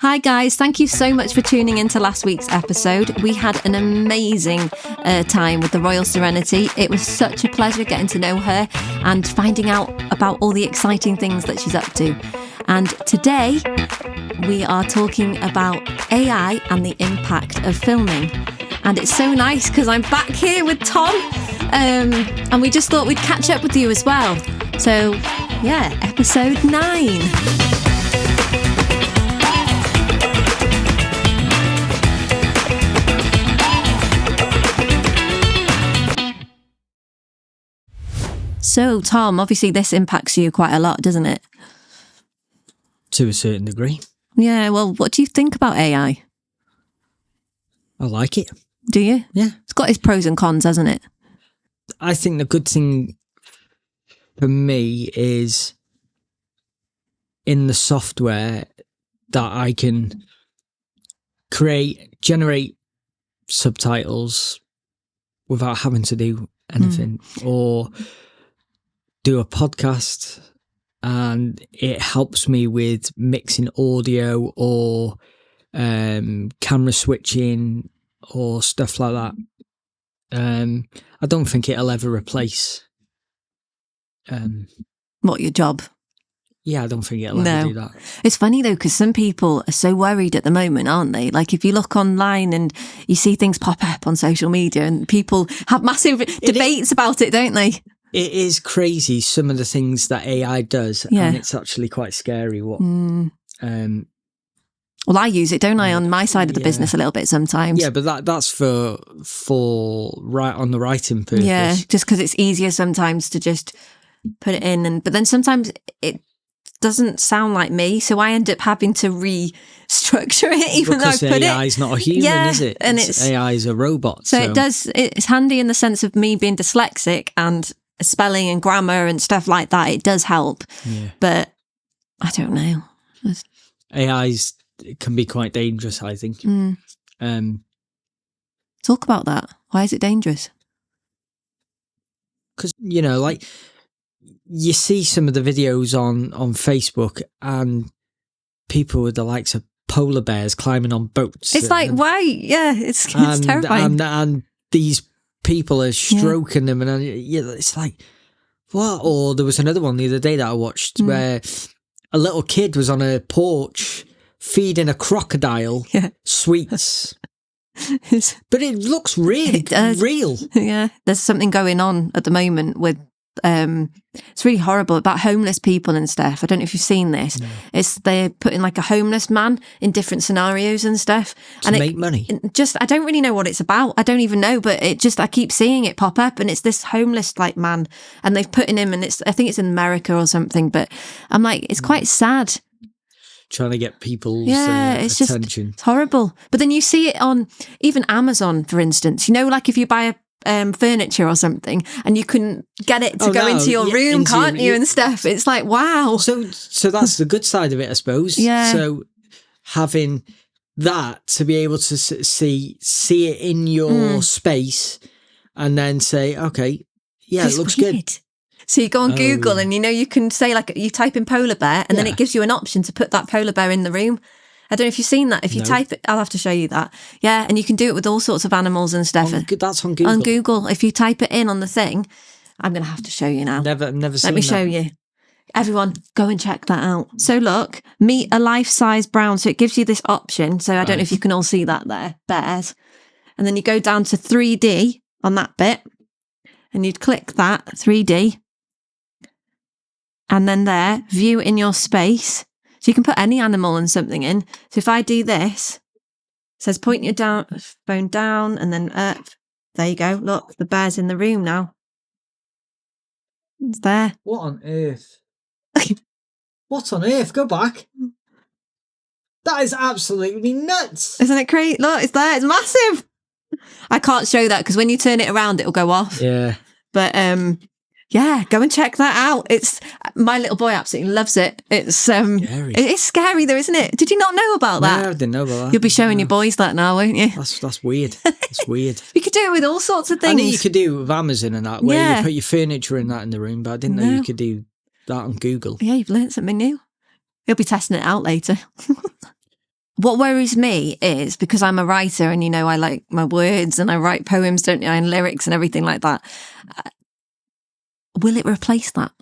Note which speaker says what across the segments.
Speaker 1: Hi guys, thank you so much for tuning into last week's episode. We had an amazing time with the Royal Serenity. It was such a pleasure getting to know her and finding out about all the exciting things that she's up to. And today we are talking about AI and the impact of filming. And it's so nice because I'm back here with Tom and we just thought we'd catch up with you as well. So yeah, episode 9. So, Tom, obviously this impacts you quite a lot, doesn't it?
Speaker 2: To a certain degree.
Speaker 1: Yeah, well, what do you think about AI?
Speaker 2: I like it.
Speaker 1: Do you?
Speaker 2: Yeah.
Speaker 1: It's got its pros and cons, hasn't it?
Speaker 2: I think the good thing for me is in the software that I can generate subtitles without having to do anything or do a podcast, and it helps me with mixing audio or camera switching or stuff like that. I don't think it'll ever replace
Speaker 1: What, your job?
Speaker 2: Yeah, I don't think it'll ever do that.
Speaker 1: It's funny though, because some people are so worried at the moment, aren't they? Like if you look online and you see things pop up on social media and people have massive debates about it, don't they?
Speaker 2: It is crazy, some of the things that AI does, and it's actually quite scary. Well,
Speaker 1: I use it, don't I, on my side of the business a little bit sometimes.
Speaker 2: Yeah, but that's for right on the writing purpose.
Speaker 1: Yeah, just because it's easier sometimes to just put it in, but then sometimes it doesn't sound like me, so I end up having to restructure it, even
Speaker 2: because
Speaker 1: though I put
Speaker 2: AI is not a human, is it?
Speaker 1: And
Speaker 2: AI is a robot.
Speaker 1: So it's handy in the sense of me being dyslexic and spelling and grammar and stuff like that. It does help, but I don't know.
Speaker 2: It can be quite dangerous, I think.
Speaker 1: Talk about that. Why is it dangerous?
Speaker 2: Because, like you see some of the videos on Facebook and people with the likes of polar bears climbing on boats.
Speaker 1: It's like, why? Yeah, it's terrifying.
Speaker 2: And these people are stroking them, and it's like, what? Or there was another one the other day that I watched where a little kid was on a porch feeding a crocodile sweets. But it looks really real.
Speaker 1: Yeah, there's something going on at the moment with it's really horrible about homeless people and stuff. I don't know if you've seen this. They're putting like a homeless man in different scenarios and stuff
Speaker 2: to make money.
Speaker 1: I don't really know what it's about. I don't even know, but I keep seeing it pop up, and it's this homeless like man, and they've put in him, and I think it's in America or something. But I'm like, it's quite sad.
Speaker 2: Trying to get people's
Speaker 1: it's
Speaker 2: attention.
Speaker 1: It's horrible. But then you see it on even Amazon, for instance. Like if you buy a furniture or something and you can get it to go into your room, can't you, and stuff. It's like, wow.
Speaker 2: So that's the good side of it, I suppose.
Speaker 1: Yeah.
Speaker 2: So having that to be able to see it in your space and then say, okay, it looks good.
Speaker 1: So you go on Google and you can say, like, you type in polar bear and then it gives you an option to put that polar bear in the room. I don't know if you've seen that. If you type it, I'll have to show you that. Yeah, and you can do it with all sorts of animals and stuff.
Speaker 2: That's on Google.
Speaker 1: On Google, if you type it in on the thing, I'm going to have to show you now.
Speaker 2: Never seen that.
Speaker 1: Let me show you. Everyone, go and check that out. So look, meet a life-size brown. So it gives you this option. So I don't know if you can all see that there, bears. And then you go down to 3D on that bit, and you'd click that 3D. And then there, view in your space. So you can put any animal and something in. So if I do this, it says point your phone down and then up. There you go. Look, the bear's in the room now. It's there.
Speaker 2: What on earth? What on earth? Go back. That is absolutely nuts.
Speaker 1: Isn't it crazy? Look, it's there. It's massive. I can't show that because when you turn it around, it'll go off.
Speaker 2: Yeah.
Speaker 1: But yeah, go and check that out. It's my little boy absolutely loves it. It's
Speaker 2: scary.
Speaker 1: It's scary though, isn't it? Did you not know about that?
Speaker 2: No, I didn't know about that.
Speaker 1: You'll be showing your boys that now, won't you?
Speaker 2: That's weird. That's weird.
Speaker 1: You could do it with all sorts of things.
Speaker 2: I knew you could do it with Amazon and that, where you put your furniture in that in the room, but I didn't know you could do that on Google.
Speaker 1: Yeah, you've learnt something new. You'll be testing it out later. what worries me is, because I'm a writer and, I like my words and I write poems, don't I, and lyrics and everything like that. Will it replace that?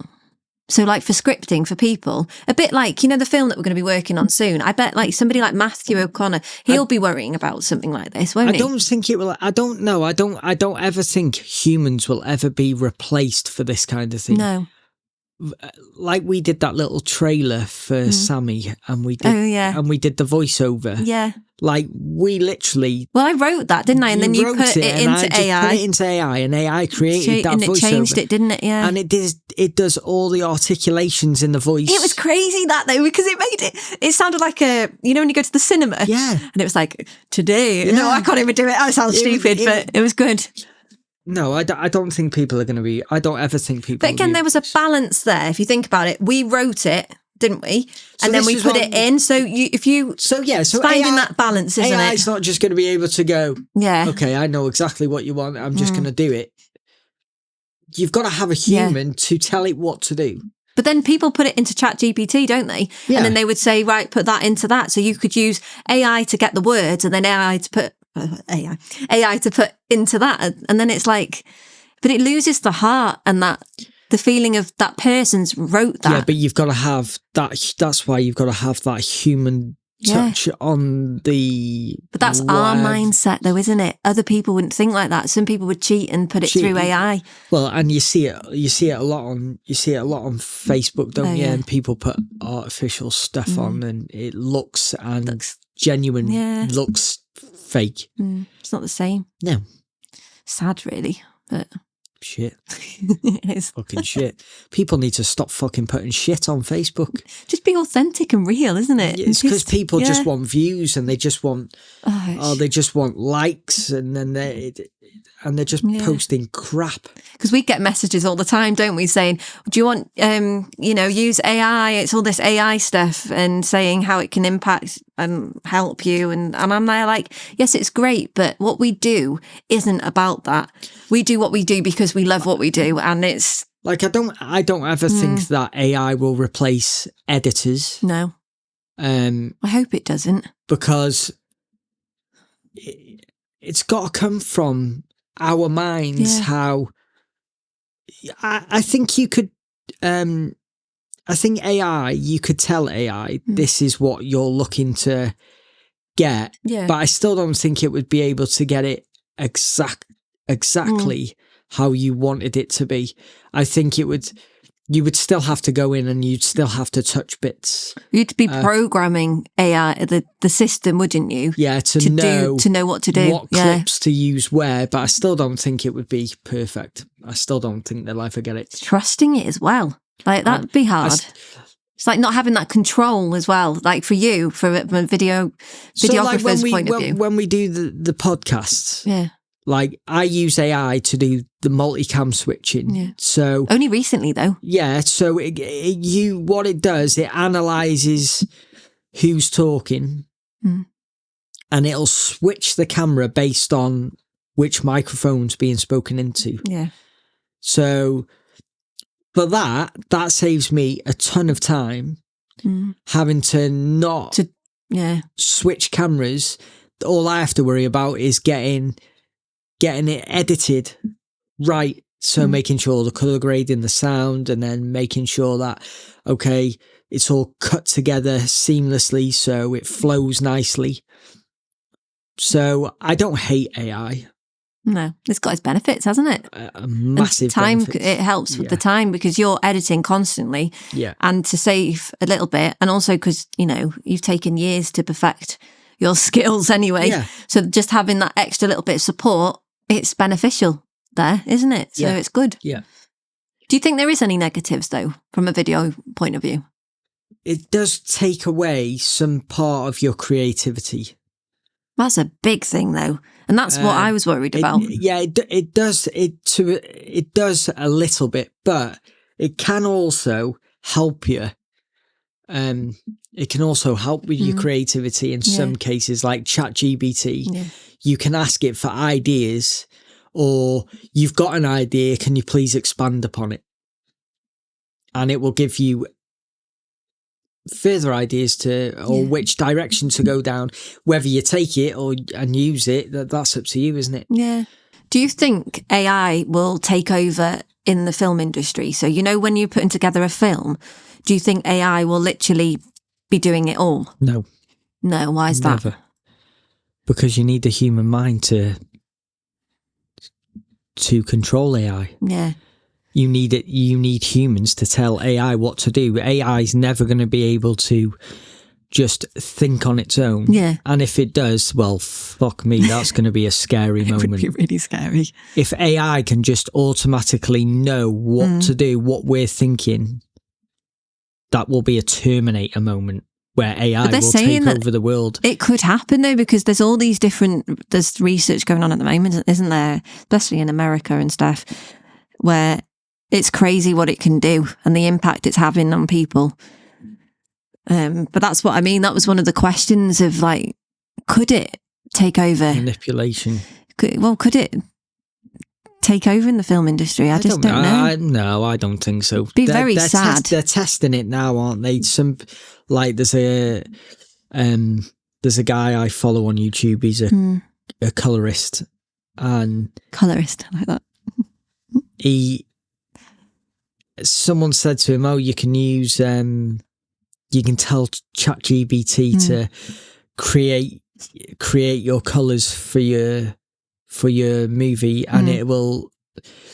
Speaker 1: So like for scripting for people, a bit like, the film that we're going to be working on soon, I bet like somebody like Matthew O'Connor, he'll be worrying about something like this, won't he?
Speaker 2: I don't think it will. I don't know. I don't ever think humans will ever be replaced for this kind of thing.
Speaker 1: No.
Speaker 2: Like we did that little trailer for Sammy and we did the voiceover.
Speaker 1: Yeah.
Speaker 2: Like we literally.
Speaker 1: Well, I wrote that, didn't I? And then you put it into AI.
Speaker 2: Put it into AI, and AI created that
Speaker 1: and
Speaker 2: voiceover.
Speaker 1: It changed it, didn't it? Yeah.
Speaker 2: And it does all the articulations in the voice.
Speaker 1: It was crazy that though, because it made it sounded like when you go to the cinema.
Speaker 2: Yeah.
Speaker 1: And it was like, today.
Speaker 2: Yeah.
Speaker 1: No, I can't even do it. I sound stupid, but it was good.
Speaker 2: No, I don't think people are going to be. I don't ever think people.
Speaker 1: But again, there was a balance there. If you think about it, we wrote it, didn't we? And then we put it in. So finding that balance, isn't it?
Speaker 2: AI's not just going to be able to go.
Speaker 1: Yeah.
Speaker 2: Okay, I know exactly what you want. I'm just going to do it. You've got to have a human to tell it what to do.
Speaker 1: But then people put it into ChatGPT, don't they? Yeah. And then they would say, right, put that into that. So you could use AI to get the words, and then AI to put into that. And then it's like, but it loses the heart and the feeling of that person's wrote that.
Speaker 2: Yeah, but you've got to have that. That's why you've got to have that human touch on the. But
Speaker 1: that's our mindset, though, isn't it? Other people wouldn't think like that. Some people would cheat and put it through AI.
Speaker 2: Well, and you see it a lot on Facebook, don't you? Yeah. And people put artificial stuff on, and it looks genuine. Looks fake.
Speaker 1: It's not the same.
Speaker 2: No.
Speaker 1: Sad, really, but.
Speaker 2: Shit.
Speaker 1: It is.
Speaker 2: Fucking shit. People need to stop fucking putting shit on Facebook.
Speaker 1: Just be authentic and real, isn't it?
Speaker 2: It's because people just want views and they just want they just want likes, and then they're just posting crap.
Speaker 1: Because we get messages all the time, don't we, saying, do you want use AI? It's all this AI stuff, and saying how it can impact and help you, and I'm there like, yes, it's great, but what we do isn't about that. We do what we do because we love what we do, and it's
Speaker 2: like I don't ever think that AI will replace editors.
Speaker 1: No. I hope it doesn't,
Speaker 2: because it's got to come from our minds. How I think you could I think AI, you could tell AI this is what you're looking to get, but I still don't think it would be able to get it exactly how you wanted it to be. I think you would still have to go in and you'd still have to touch bits.
Speaker 1: You'd be programming AI, the system, wouldn't you?
Speaker 2: Yeah, to know
Speaker 1: what to do,
Speaker 2: what clips to use where. But I still don't think it would be perfect. I still don't think they'll ever get it.
Speaker 1: Trusting it as well, like that'd be hard. It's like not having that control as well. Like for you, from a videographer's point of view.
Speaker 2: When we do the podcasts, like I use AI to do the multicam switching. Yeah. So
Speaker 1: only recently though.
Speaker 2: Yeah. So what it does, it analyzes who's talking, and it'll switch the camera based on which microphone's being spoken into.
Speaker 1: Yeah.
Speaker 2: So for that saves me a ton of time having to switch cameras. All I have to worry about is getting it edited right. So making sure the color grading, the sound, and then making sure that, okay, it's all cut together seamlessly so it flows nicely. So I don't hate AI.
Speaker 1: No, it's got its benefits, hasn't it?
Speaker 2: A massive
Speaker 1: time.
Speaker 2: Benefits.
Speaker 1: It helps with the time because you're editing constantly.
Speaker 2: Yeah.
Speaker 1: And to save a little bit, and also because, you've taken years to perfect your skills anyway. Yeah. So just having that extra little bit of support, it's beneficial there, isn't it? So it's good.
Speaker 2: Yeah.
Speaker 1: Do you think there is any negatives though, from a video point of view?
Speaker 2: It does take away some part of your creativity.
Speaker 1: That's a big thing though. And that's what I was worried about.
Speaker 2: It does. It does a little bit, but it can also help you. It can also help with your creativity in some cases, like ChatGPT. Yeah. You can ask it for ideas, or you've got an idea, can you please expand upon it? And it will give you further ideas or which direction to go down. Whether you take it and use it, that's up to you, isn't it?
Speaker 1: Yeah. Do you think AI will take over in the film industry? So, when you're putting together a film, do you think AI will literally be doing it all?
Speaker 2: No.
Speaker 1: No, why is
Speaker 2: Never.
Speaker 1: that?
Speaker 2: Because you need a human mind to control AI.
Speaker 1: Yeah.
Speaker 2: You need humans to tell AI what to do. AI is never going to be able to just think on its own.
Speaker 1: Yeah.
Speaker 2: And if it does, well, fuck me, that's going to be a scary moment.
Speaker 1: It would be really scary.
Speaker 2: If AI can just automatically know what to do, what we're thinking, that will be a Terminator moment where AI will take over the world.
Speaker 1: It could happen though, because there's all these there's research going on at the moment, isn't there? Especially in America and stuff, where it's crazy what it can do and the impact it's having on people. But that's what I mean. That was one of the questions of could it take over?
Speaker 2: Manipulation.
Speaker 1: Could it take over in the film industry? I just don't know.
Speaker 2: No, I don't think so.
Speaker 1: It'd be very sad.
Speaker 2: They're testing it now, aren't they? There's a guy I follow on YouTube. He's a colorist, and
Speaker 1: colorist, I like that.
Speaker 2: Someone said to him, "Oh, you can use you can tell ChatGPT to create your colors for your movie, and it will."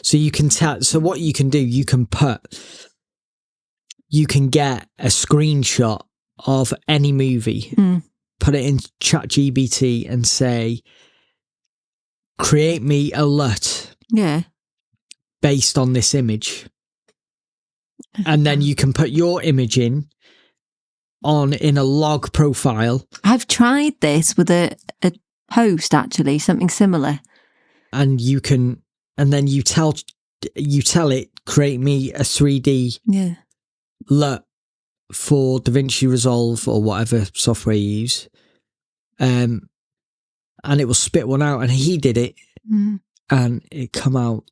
Speaker 2: So you can tell. So what you can do, you can get a screenshot of any movie, put it in ChatGPT, and say, "Create me a LUT."
Speaker 1: Yeah.
Speaker 2: Based on this image. And then you can put your image in a log profile.
Speaker 1: I've tried this with a post, actually, something similar.
Speaker 2: And then you tell it, create me a 3D LUT for DaVinci Resolve or whatever software you use. And it will spit one out, and he did it and it come out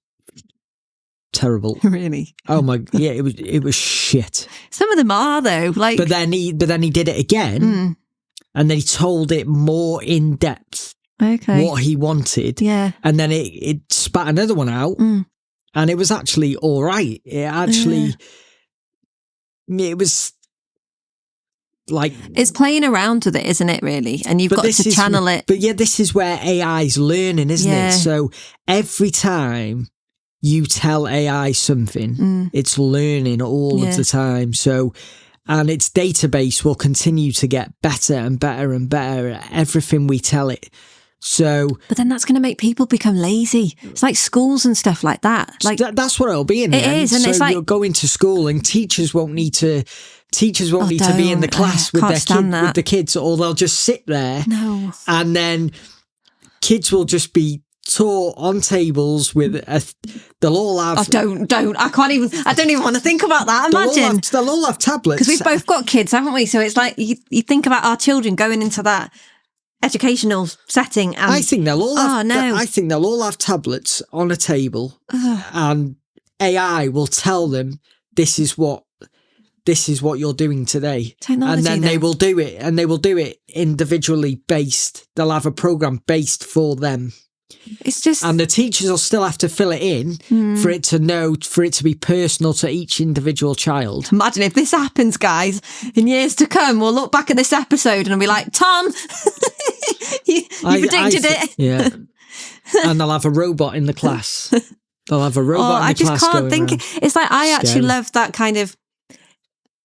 Speaker 2: terrible.
Speaker 1: Really?
Speaker 2: Oh my, yeah, it was shit.
Speaker 1: Some of them are though,
Speaker 2: but then he did it again, and then he told it more in depth what he wanted, and then it spat another one out, and it was actually all right. It was
Speaker 1: it's playing around with it, isn't it, really? And you've got to channel it.
Speaker 2: But yeah, this is where AI's learning, isn't it? So every time you tell AI something, it's learning all of the time. So, and its database will continue to get better and better and better at everything we tell it. So,
Speaker 1: but then that's going to make people become lazy. It's like schools and stuff like that.
Speaker 2: That's what it'll be in the end.
Speaker 1: It is, and
Speaker 2: so
Speaker 1: it's
Speaker 2: you'll go into school, and teachers won't need to be in the class with the kids, or they'll just sit there.
Speaker 1: No,
Speaker 2: and then kids will just be taught on tables with they'll all have.
Speaker 1: I don't even want to think about that. Imagine
Speaker 2: they'll all have tablets,
Speaker 1: because we've both got kids, haven't we? So it's like you think about our children going into that educational setting, and
Speaker 2: I think they'll all have tablets on a table, and AI will tell them this is what you're doing today.
Speaker 1: Technology,
Speaker 2: and then they will do it individually based. They'll have a program based for them.
Speaker 1: It's just,
Speaker 2: and the teachers will still have to fill it in for it to be personal to each individual child.
Speaker 1: Imagine if this happens, guys, in years to come. We'll look back at this episode and we'll be like, Tom, you predicted it.
Speaker 2: Yeah. And they'll have a robot in the class. They'll have a robot in the class. I just can't think.
Speaker 1: It's like, I actually love that kind of,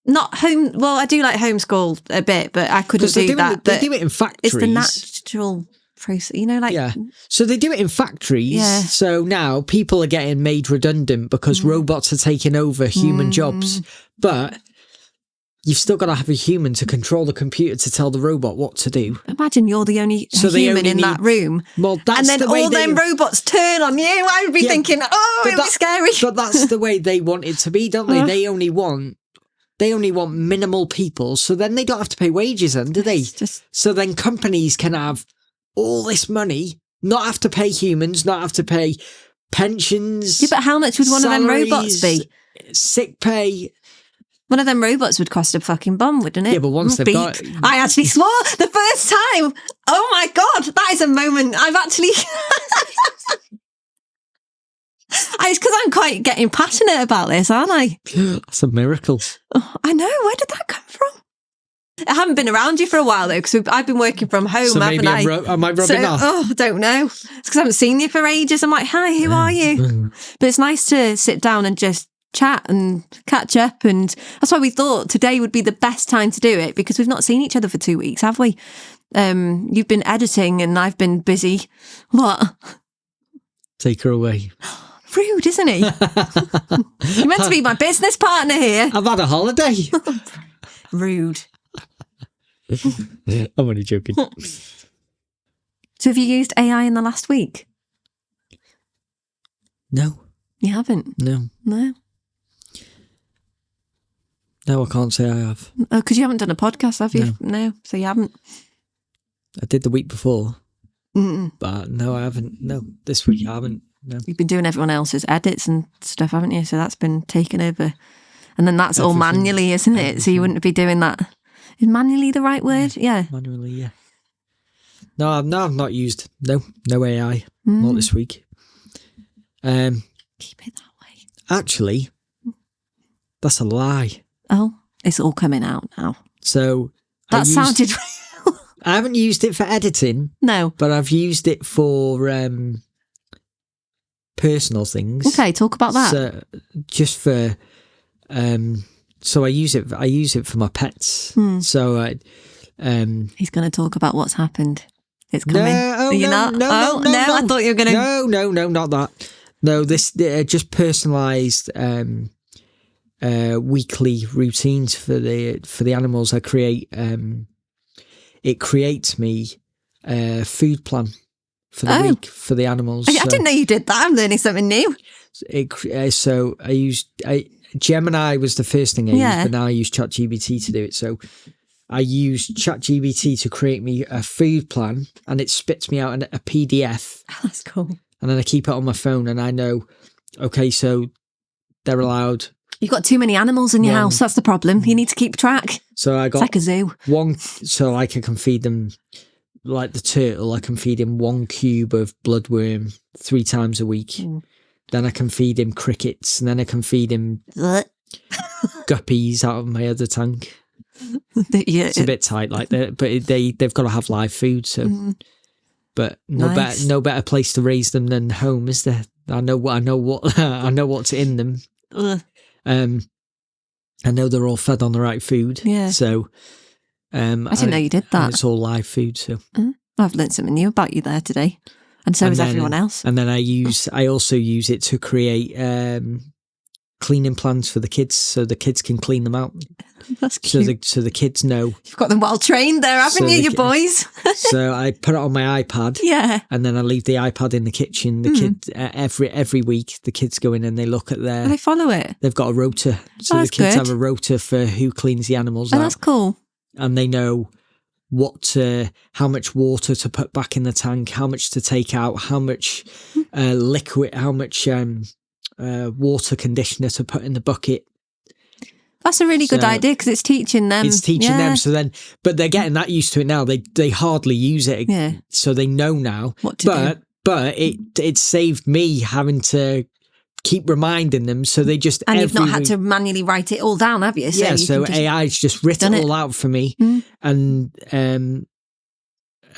Speaker 1: not home. Well, I do like homeschool a bit, but I couldn't do that.
Speaker 2: They do it in factories.
Speaker 1: It's the natural process,
Speaker 2: so they do it in factories. So now people are getting made redundant because robots are taking over human jobs, but you've still got to have a human to control the computer to tell the robot what to do.
Speaker 1: Imagine you're the only human in that room,
Speaker 2: well, that's
Speaker 1: and then all them robots turn on you. I would be thinking, it'd be scary.
Speaker 2: But that's the way they want it to be, don't they? They only want minimal people, so then they don't have to pay wages, then, do they? So then companies can have all this money, not have to pay humans, not have to pay pensions.
Speaker 1: Yeah, but how much would one of them robots be?
Speaker 2: Sick pay.
Speaker 1: One of them robots would cost a fucking bomb, wouldn't it?
Speaker 2: Yeah, but once they've
Speaker 1: Beep.
Speaker 2: got...
Speaker 1: I actually swore the first time. Oh my God, that is a moment I've actually... It's because I'm quite getting passionate about this, aren't I?
Speaker 2: That's a miracle.
Speaker 1: Oh, I know. Where did that come from? I haven't been around you for a while, though, because I've been working from home,
Speaker 2: So maybe
Speaker 1: haven't I?
Speaker 2: am I rubbing off?
Speaker 1: Oh, I don't know. It's because I haven't seen you for ages. I'm like, hi, who are you? But it's nice to sit down and just chat and catch up. And that's why we thought today would be the best time to do it, because we've not seen each other for 2 weeks, have we? You've been editing and I've been busy. What?
Speaker 2: Take her away.
Speaker 1: Rude, isn't he? You're meant to be my business partner here.
Speaker 2: I've had a holiday.
Speaker 1: Rude.
Speaker 2: I'm only joking.
Speaker 1: So have you used AI in the last week?
Speaker 2: No.
Speaker 1: You haven't?
Speaker 2: No.
Speaker 1: No?
Speaker 2: No, I can't say I have.
Speaker 1: Oh, because you haven't done a podcast, have you?
Speaker 2: No.
Speaker 1: No, so you haven't.
Speaker 2: I did the week before.
Speaker 1: Mm-mm.
Speaker 2: But no, I haven't. No, this week I haven't. No.
Speaker 1: You've been doing everyone else's edits and stuff, haven't you? So that's been taken over. And then that's all manually, isn't it? So you wouldn't be doing that. Is manually the right word? Yeah.
Speaker 2: Manually, yeah. No, I've not used. No AI. Not this week.
Speaker 1: Keep it that way.
Speaker 2: Actually, that's a lie.
Speaker 1: Oh, it's all coming out now.
Speaker 2: So
Speaker 1: That sounded real.
Speaker 2: I haven't used it for editing.
Speaker 1: No.
Speaker 2: But I've used it for personal things.
Speaker 1: Okay, talk about that.
Speaker 2: So, just for so I use it for my pets. So
Speaker 1: he's going to talk about what's happened. It's coming.
Speaker 2: No,
Speaker 1: You're
Speaker 2: no,
Speaker 1: not?
Speaker 2: no, no,
Speaker 1: I thought you were going to.
Speaker 2: No, not that. No, this just personalised weekly routines for the animals. I create. It creates me a food plan for the week for the animals.
Speaker 1: I didn't know you did that. I'm learning something new.
Speaker 2: So I used Gemini was the first thing I used, but now I use ChatGPT to do it. So I use ChatGPT to create me a food plan, and it spits me out a PDF.
Speaker 1: Oh, that's cool.
Speaker 2: And then I keep it on my phone, and I know, okay, so they're allowed.
Speaker 1: You've got too many animals in your house. That's the problem. You need to keep track.
Speaker 2: So I got
Speaker 1: it's like a zoo.
Speaker 2: So like I can feed them, like the turtle, I can feed him 1 cube of bloodworm 3 times a week. Then I can feed him crickets, and then I can feed him guppies out of my other tank. It's a bit tight, like that, but they've got to have live food. So, but no better place to raise them than home, is there? I know what's in them. I know they're all fed on the right food. Yeah. So,
Speaker 1: I didn't know you did that.
Speaker 2: It's all live food. So,
Speaker 1: I've learned something new about you there today, and so has everyone else.
Speaker 2: And then I also use it to create cleaning plans for the kids, so the kids can clean them out.
Speaker 1: That's cute.
Speaker 2: So the kids know. You've
Speaker 1: got them well trained there, haven't you, boys?
Speaker 2: So I put it on my iPad.
Speaker 1: Yeah.
Speaker 2: And then I leave the iPad in the kitchen. The kids every week the kids go in and they look at their.
Speaker 1: They follow it.
Speaker 2: They've got a rota, so the kids have a rota for who cleans the animals out.
Speaker 1: That's cool.
Speaker 2: And they know how much water to put back in the tank, how much to take out, how much liquid, how much water conditioner to put in the bucket.
Speaker 1: That's a really good idea, because it's teaching them.
Speaker 2: It's teaching them. So then, but they're getting that used to it now. They hardly use it, so they know now.
Speaker 1: What to do.
Speaker 2: But it saved me having to keep reminding them. So they just
Speaker 1: you've not had to manually write it all down, have you? So
Speaker 2: so AI's just written it all out for me, and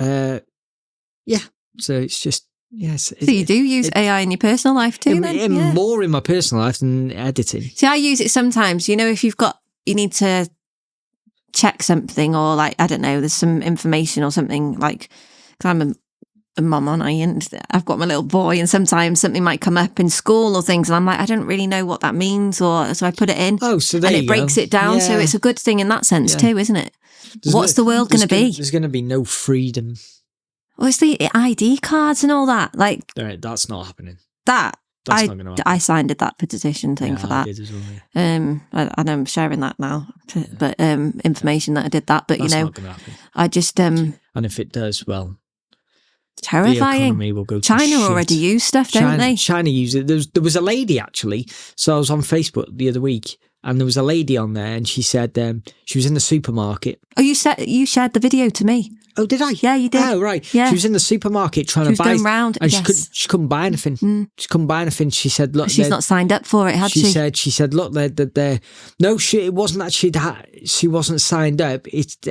Speaker 2: So it's just. Yes.
Speaker 1: So you do use AI in your personal life too, then?
Speaker 2: More in my personal life than editing.
Speaker 1: See, I use it sometimes, if you need to check something, or like, I don't know, there's some information or something, like, because I'm a mum, aren't I? And I've got my little boy, and sometimes something might come up in school or things, and I'm like, I don't really know what that means, so I put it in.
Speaker 2: Oh, so there
Speaker 1: and it breaks it down. So it's a good thing in that sense too, isn't it? What's the world going to be?
Speaker 2: There's going to be no freedom.
Speaker 1: Well, it's the ID cards and all that. Like,
Speaker 2: that's not happening.
Speaker 1: That's not
Speaker 2: going to happen.
Speaker 1: I signed that petition thing for that.
Speaker 2: I did as well,
Speaker 1: and I'm sharing that now. But information that I did that. But
Speaker 2: that's not going to happen.
Speaker 1: I just
Speaker 2: and if it does, well,
Speaker 1: terrifying.
Speaker 2: The economy will go to
Speaker 1: China
Speaker 2: shit.
Speaker 1: Already use stuff, don't they?
Speaker 2: China use it. There was a lady, actually. So I was on Facebook the other week, and there was a lady on there, and she said she was in the supermarket.
Speaker 1: Oh, you shared the video to me.
Speaker 2: Oh, did I?
Speaker 1: Yeah, you did.
Speaker 2: Oh, right.
Speaker 1: Yeah.
Speaker 2: She was in the supermarket trying to buy.
Speaker 1: Going round,
Speaker 2: and
Speaker 1: yes.
Speaker 2: she couldn't buy anything. She couldn't buy anything. She said, "Look,
Speaker 1: she's not signed up for it, had she?"
Speaker 2: She said, "Look, they're no, it wasn't that she wasn't signed up.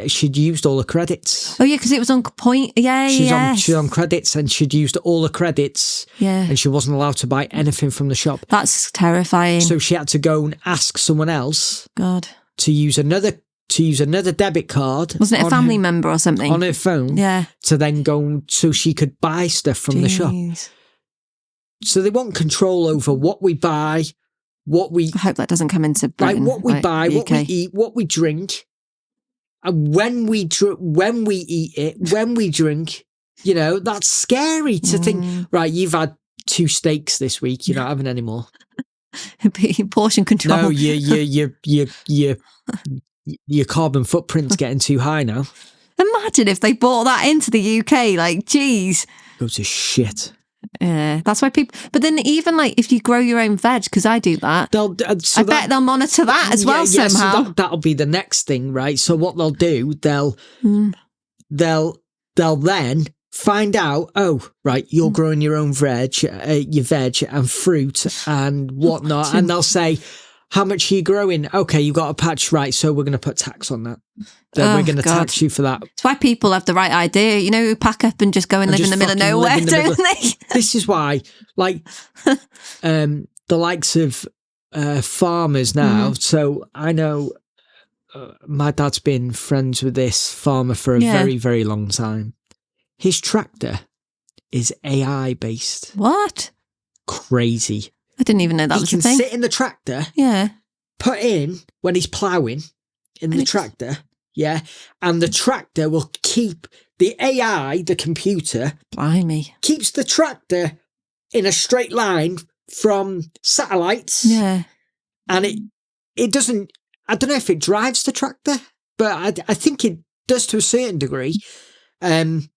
Speaker 2: She'd used all the credits.
Speaker 1: Oh yeah, because it was on point. Yeah,
Speaker 2: she's on credits, and she'd used all the credits.
Speaker 1: Yeah,
Speaker 2: and she wasn't allowed to buy anything from the shop.
Speaker 1: That's terrifying.
Speaker 2: So she had to go and ask someone else.
Speaker 1: God,
Speaker 2: to use another debit card.
Speaker 1: Wasn't it a family member or something?
Speaker 2: On her phone.
Speaker 1: Yeah.
Speaker 2: To then go so she could buy stuff from the shop. So they want control over what we buy, what we...
Speaker 1: I hope that doesn't come into Britain.
Speaker 2: Like what we buy, what we eat, what we drink, and when we eat it, when we drink. You know, that's scary to think, right, you've had 2 steaks this week, you're not having any more.
Speaker 1: Portion control.
Speaker 2: No, your carbon footprint's getting too high now.
Speaker 1: Imagine if they brought that into the UK, like, geez.
Speaker 2: Go to shit.
Speaker 1: Yeah, that's why people... But then even, like, if you grow your own veg, because I do that, I bet they'll monitor that as well somehow.
Speaker 2: So that'll be the next thing, right? So what they'll do, they'll then find out, oh, right, you're growing your own veg and fruit and whatnot, and they'll say, how much are you growing? Okay, you got a patch, right, so we're going to put tax on that. Then we're going to tax you for that.
Speaker 1: That's why people have the right idea, you know, who pack up and just go and live in the middle of nowhere, don't they?
Speaker 2: This is why, like, the likes of farmers now, so I know my dad's been friends with this farmer for a very, very long time. His tractor is AI based.
Speaker 1: What?
Speaker 2: Crazy.
Speaker 1: I didn't even know that was a thing.
Speaker 2: He can sit in the tractor.
Speaker 1: Yeah.
Speaker 2: Put in when he's ploughing in the tractor. Yeah. And the tractor will keep the AI, the computer.
Speaker 1: Blimey.
Speaker 2: Keeps the tractor in a straight line from satellites.
Speaker 1: Yeah.
Speaker 2: And it doesn't, I don't know if it drives the tractor, but I think it does to a certain degree. And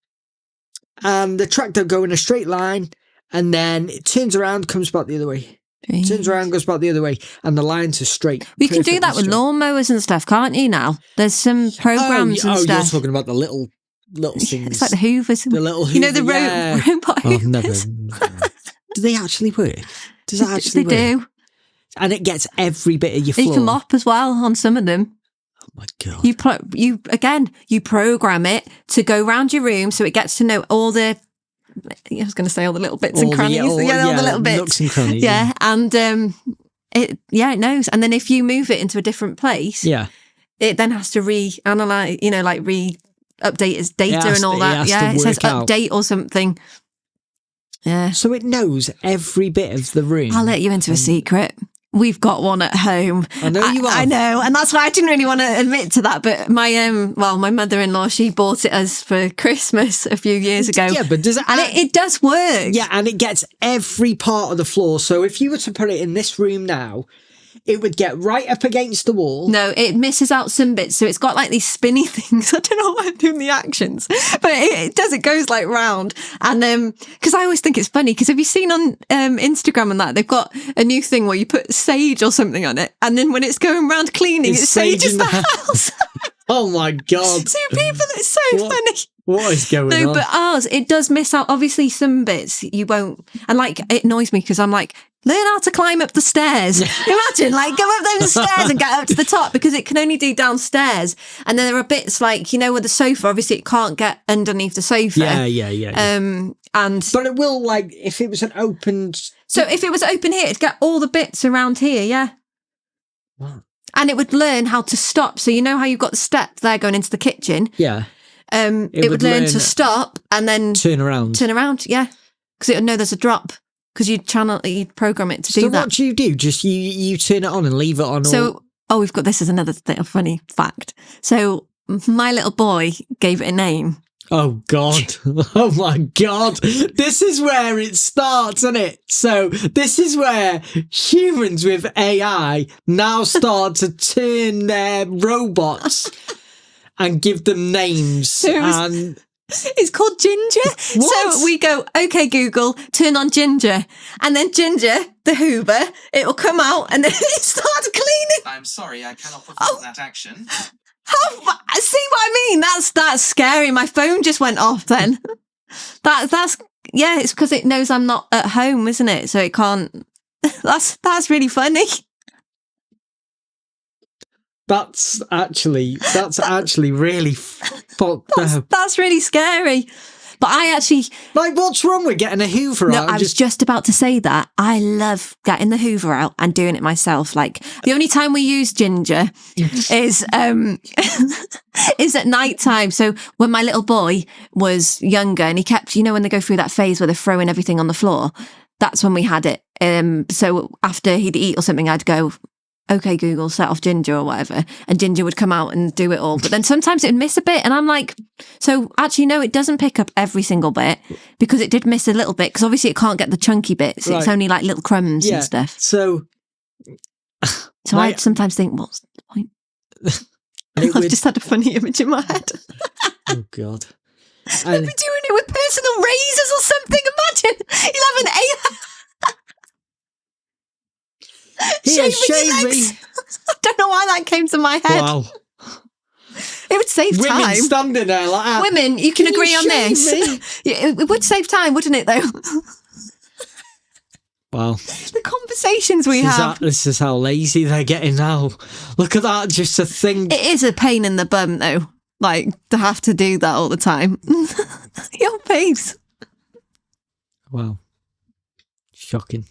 Speaker 2: the tractor go in a straight line, and then it turns around, comes back the other way. Jeez. Turns around, goes back the other way, and the lines are straight.
Speaker 1: You can do that with lawnmowers and stuff, can't you now? There's some programs and stuff.
Speaker 2: Oh, you're talking about the little things.
Speaker 1: It's like the Hoovers.
Speaker 2: The little Hoover,
Speaker 1: you know, the robot Hoovers.
Speaker 2: Never. Do they actually work? Does it actually work?
Speaker 1: They do.
Speaker 2: And it gets every bit of your floor.
Speaker 1: You can mop as well on some of them.
Speaker 2: Oh my God.
Speaker 1: You program it to go around your room so it gets to know all the... I was going to say all the little bits and crannies. All the little bits.
Speaker 2: Nooks and crannies.
Speaker 1: Yeah, and it knows. And then if you move it into a different place, it then has to re-analyze, re-update its data and all that. Yeah, it says update or something. Yeah.
Speaker 2: So it knows every bit of the room.
Speaker 1: I'll let you into a secret. We've got one at home.
Speaker 2: I know you are.
Speaker 1: I know, and that's why I didn't really want to admit to that. But my mother-in-law, she bought it us for Christmas a few years ago.
Speaker 2: Yeah, but does it?
Speaker 1: And it does work.
Speaker 2: Yeah, and it gets every part of the floor. So if you were to put it in this room now, it would get right up against the wall.
Speaker 1: No, it misses out some bits. So it's got like these spinny things. I don't know why I'm doing the actions, but it does. It goes like round. And because I always think it's funny, because have you seen on Instagram and that, they've got a new thing where you put sage or something on it. And then when it's going round cleaning, it sages the house.
Speaker 2: Oh my God.
Speaker 1: So people, it's so funny.
Speaker 2: What is going on?
Speaker 1: No, but ours, it does miss out. Obviously, some bits you won't. And like, it annoys me because I'm like, learn how to climb up the stairs. Imagine, like, go up those stairs and get up to the top, because it can only do downstairs. And then there are bits like, with the sofa, obviously it can't get underneath the sofa.
Speaker 2: Yeah. But it will, like, if it was an open...
Speaker 1: So if it was open here, it'd get all the bits around here, yeah.
Speaker 2: Wow.
Speaker 1: And it would learn how to stop. So you know how you've got the step there going into the kitchen?
Speaker 2: Yeah.
Speaker 1: It would learn to stop and then...
Speaker 2: Turn around,
Speaker 1: yeah. Because it would know there's a drop. Because you'd program it to do that.
Speaker 2: So what do you do? Just you turn it on and leave it on?
Speaker 1: So, we've got, this is another funny fact. So my little boy gave it a name.
Speaker 2: Oh God. Oh my God. This is where it starts, isn't it? So this is where humans with AI now start to turn their robots and give them names.
Speaker 1: It's called Ginger.
Speaker 2: What?
Speaker 1: So we go, okay, Google, turn on Ginger. And then Ginger, the Hoover, it'll come out and then it starts cleaning.
Speaker 3: I'm sorry, I cannot perform that action.
Speaker 1: See what I mean? That's scary. My phone just went off then. That's it's because it knows I'm not at home, isn't it? So it can't. That's really funny.
Speaker 2: That's actually really fucked up.
Speaker 1: That's really scary. But I actually...
Speaker 2: Like, what's wrong with getting a Hoover out?
Speaker 1: No, I was just about to say that. I love getting the Hoover out and doing it myself. Like, the only time we use Ginger is is at night time. So when my little boy was younger and he kept, when they go through that phase where they're throwing everything on the floor, that's when we had it. So after he'd eat or something, I'd go, okay, Google, set off Ginger or whatever. And Ginger would come out and do it all. But then sometimes it'd miss a bit. And I'm like, so actually, no, it doesn't pick up every single bit because it did miss a little bit. Because obviously it can't get the chunky bits. Right. It's only like little crumbs and stuff.
Speaker 2: So
Speaker 1: I sometimes think, what's the point? I've just had a funny image in my head.
Speaker 2: Oh, God.
Speaker 1: I'd be doing it with personal razors or something. Imagine you'll have an AI.
Speaker 2: Here, shave me.
Speaker 1: I don't know why that came to my head.
Speaker 2: Wow.
Speaker 1: It would save time.
Speaker 2: Women standing there like that.
Speaker 1: Women, you can agree on this. It would save time, wouldn't it, though?
Speaker 2: Wow.
Speaker 1: The conversations we have.
Speaker 2: This is how lazy they're getting now. Look at that, just a thing.
Speaker 1: It is a pain in the bum, though. Like, to have to do that all the time. Your face.
Speaker 2: Wow. Shocking.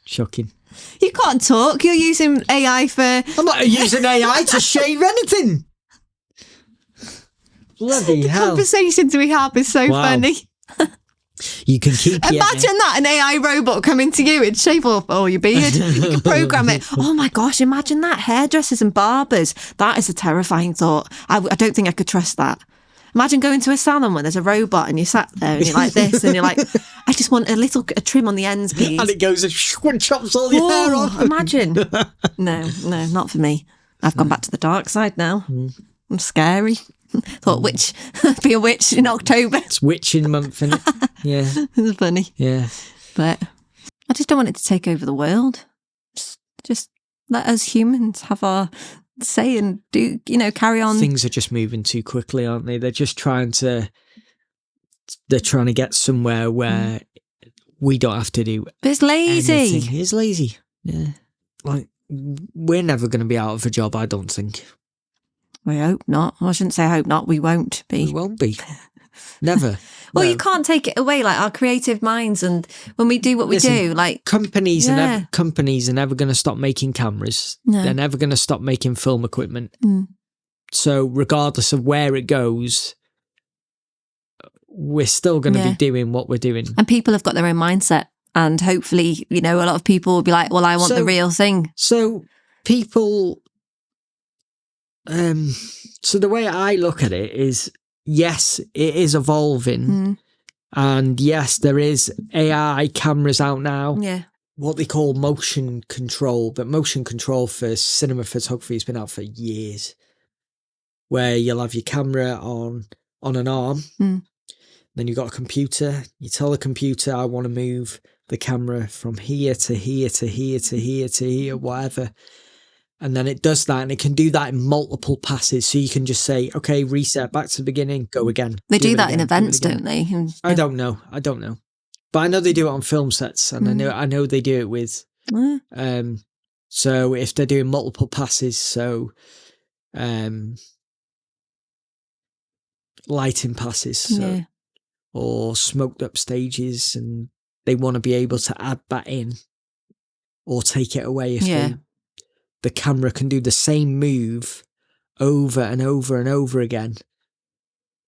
Speaker 2: Shocking.
Speaker 1: You can't talk. You're using AI for...
Speaker 2: I'm not using AI to shave anything. Bloody hell.
Speaker 1: The conversations we have is so funny.
Speaker 2: You can keep
Speaker 1: Imagine that, an AI robot coming to you and shave off all your beard. You can program it. Oh my gosh, imagine that. Hairdressers and barbers. That is a terrifying thought. I don't think I could trust that. Imagine going to a salon where there's a robot and you sat there and you're like this and you're like, I just want a trim on the ends, please.
Speaker 2: And it goes and chops all your hair off.
Speaker 1: Imagine. No, not for me. I've gone back to the dark side now. I'm scary. Thought be a witch in October.
Speaker 2: It's witching month, isn't it? Yeah.
Speaker 1: It's funny.
Speaker 2: Yeah.
Speaker 1: But I just don't want it to take over the world. Just let us humans have our say and do, carry on.
Speaker 2: Things are just moving too quickly, aren't they? They're just trying to get somewhere where we don't have to do.
Speaker 1: But it's lazy.
Speaker 2: Anything. It's lazy. Yeah. Like, we're never going to be out of a job, I don't think.
Speaker 1: We hope not. I shouldn't say I hope not. We won't be.
Speaker 2: We won't be. Never.
Speaker 1: Well, you can't take it away, like our creative minds, and when we do what we do, like
Speaker 2: companies are never going to stop making cameras. No. They're never going to stop making film equipment. So regardless of where it goes, we're still going to be doing what we're doing.
Speaker 1: And people have got their own mindset, and hopefully, a lot of people will be like, "Well, I want the real thing."
Speaker 2: So people. So the way I look at it is, yes, it is evolving, and yes, there is AI cameras out now.
Speaker 1: Yeah,
Speaker 2: what they call motion control, but motion control for cinema photography has been out for years. Where you'll have your camera on an arm, then you've got a computer. You tell the computer, "I want to move the camera from here to here to here to here to here, whatever." And then it does that, and it can do that in multiple passes. So you can just say, okay, reset, back to the beginning, go again.
Speaker 1: They do that in events, don't they?
Speaker 2: I don't know. But I know they do it on film sets, and I know they do it with. So if they're doing multiple passes, so lighting passes, or smoked up stages, and they want to be able to add that in or take it away if the camera can do the same move over and over and over again.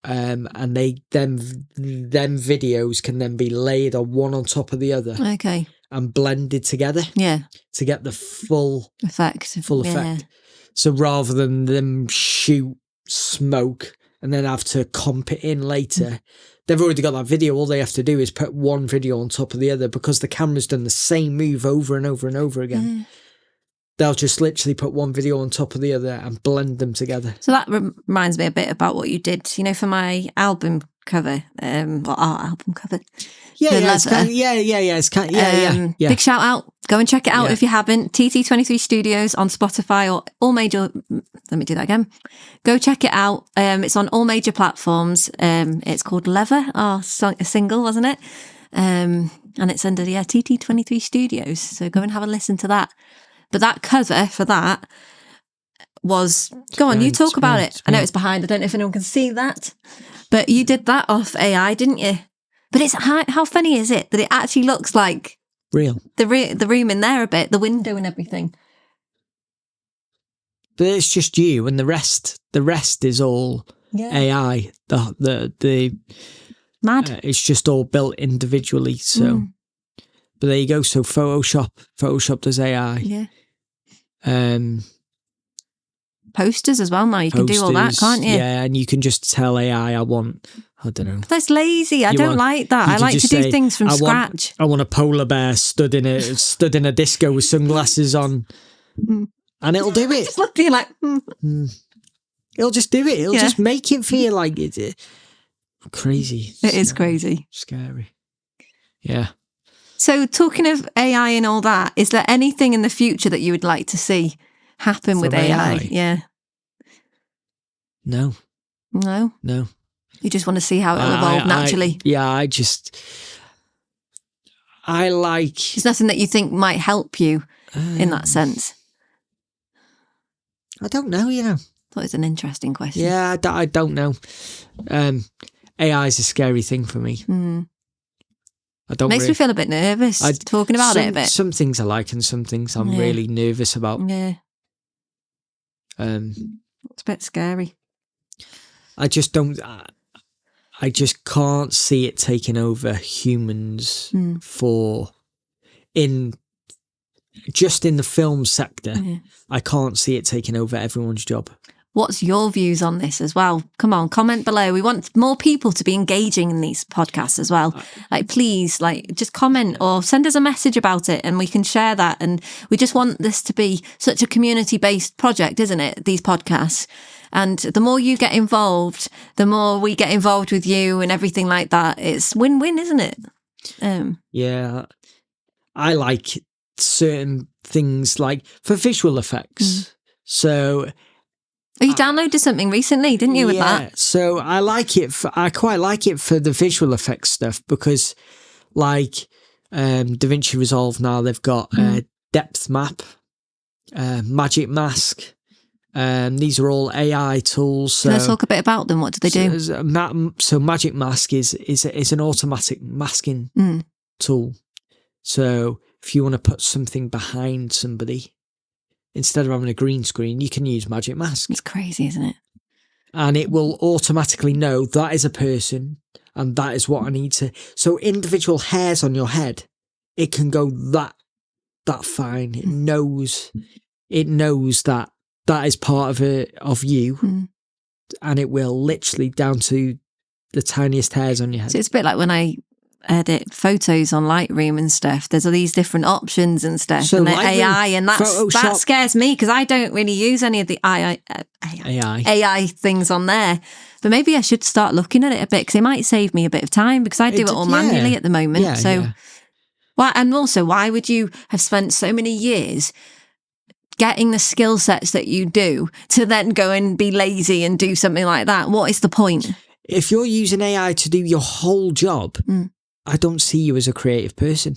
Speaker 2: And them videos can then be laid on one on top of the other.
Speaker 1: Okay.
Speaker 2: And blended together.
Speaker 1: Yeah.
Speaker 2: To get the full effect.
Speaker 1: Yeah.
Speaker 2: So rather than them shoot smoke and then have to comp it in later, they've already got that video. All they have to do is put one video on top of the other because the camera's done the same move over and over and over again. they'll just literally put one video on top of the other and blend them together.
Speaker 1: So that reminds me a bit about what you did, for my album cover, or our album cover.
Speaker 2: It's kind of,
Speaker 1: Big shout out. Go and check it out
Speaker 2: Yeah.
Speaker 1: if you haven't. TT23 Studios on Spotify or all major. Let me do that again. Go check it out. It's on all major platforms. It's called Leather, a single, wasn't it? And it's under TT23 Studios. So go and have a listen to that. But that cover for that was, go on, you talk about it. I know it's behind. I don't know if anyone can see that, but you did that off AI, didn't you? But it's how funny is it that it actually looks like
Speaker 2: real.
Speaker 1: The room in there a bit, the window and everything.
Speaker 2: But it's just you, and the rest is all AI. The
Speaker 1: mad.
Speaker 2: It's just all built individually. So, but there you go. So Photoshop does AI.
Speaker 1: Yeah.
Speaker 2: Posters
Speaker 1: as well now. You can do all that, can't you?
Speaker 2: Yeah, and you can just tell AI, I don't know.
Speaker 1: But that's lazy. I don't like that. I like to do things from scratch.
Speaker 2: I want a polar bear stood in a disco with sunglasses on, and it'll do it.
Speaker 1: Just looking like,
Speaker 2: It'll just do it. It'll just make it feel like it's crazy.
Speaker 1: It is crazy.
Speaker 2: Scary. Yeah.
Speaker 1: So talking of AI and all that, is there anything in the future that you would like to see happen with AI? Yeah.
Speaker 2: No.
Speaker 1: You just want to see how it'll evolve naturally.
Speaker 2: I like...
Speaker 1: There's nothing that you think might help you in that sense?
Speaker 2: I don't know,
Speaker 1: Thought it was an interesting question.
Speaker 2: Yeah, I don't know. AI is a scary thing for me. I don't.
Speaker 1: Makes me feel a bit nervous talking about it a bit.
Speaker 2: Some things I like and some things I'm really nervous about.
Speaker 1: Yeah. It's a bit scary.
Speaker 2: I just don't. I just can't see it taking over humans in the film sector. I can't see it taking over everyone's job.
Speaker 1: What's your views on this as well? Come on, comment below. We want more people to be engaging in these podcasts as well. Please, just comment or send us a message about it and we can share that. And we just want this to be such a community-based project, isn't it? These podcasts. And the more you get involved, the more we get involved with you and everything like that. It's win-win, isn't it?
Speaker 2: Yeah. I like certain things like for visual effects. So...
Speaker 1: you downloaded something recently, didn't you, with that?
Speaker 2: So I like it. I quite like it for the visual effects stuff because, DaVinci Resolve now they've got a depth map, magic mask. These are all AI tools. So,
Speaker 1: can I talk a bit about them? What do they do?
Speaker 2: So magic mask is an automatic masking tool. So if you want to put something behind somebody, instead of having a green screen, you can use magic mask.
Speaker 1: It's crazy, isn't it?
Speaker 2: And it will automatically know that is a person and that is what I need to... So individual hairs on your head, it can go that fine. It knows that is part of you and it will literally down to the tiniest hairs on your head.
Speaker 1: So it's a bit like when I edit photos on Lightroom and stuff. There's all these different options and stuff, so and AI, and that scares me because I don't really use any of the AI things on there. But maybe I should start looking at it a bit because it might save me a bit of time because I do it all manually at the moment. And also, why would you have spent so many years getting the skill sets that you do to then go and be lazy and do something like that? What is the point?
Speaker 2: If you're using AI to do your whole job, I don't see you as a creative person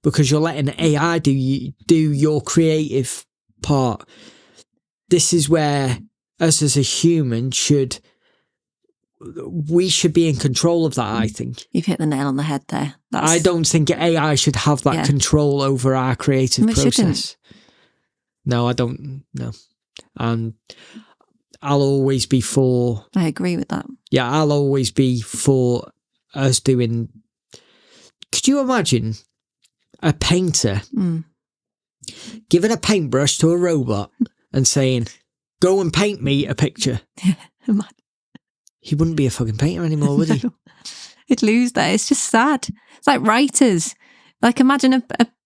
Speaker 2: because you're letting AI do your creative part. This is where us as a human should be in control of that, I think.
Speaker 1: You've hit the nail on the head there.
Speaker 2: I don't think AI should have that control over our creative process.
Speaker 1: Shouldn't.
Speaker 2: No, I don't. No. And I'll always be for...
Speaker 1: I agree with that.
Speaker 2: Yeah, I'll always be for us doing... Could you imagine a painter giving a paintbrush to a robot and saying, go and paint me a picture? He wouldn't be a fucking painter anymore, would he?
Speaker 1: He'd lose that. It's just sad. It's like writers. Imagine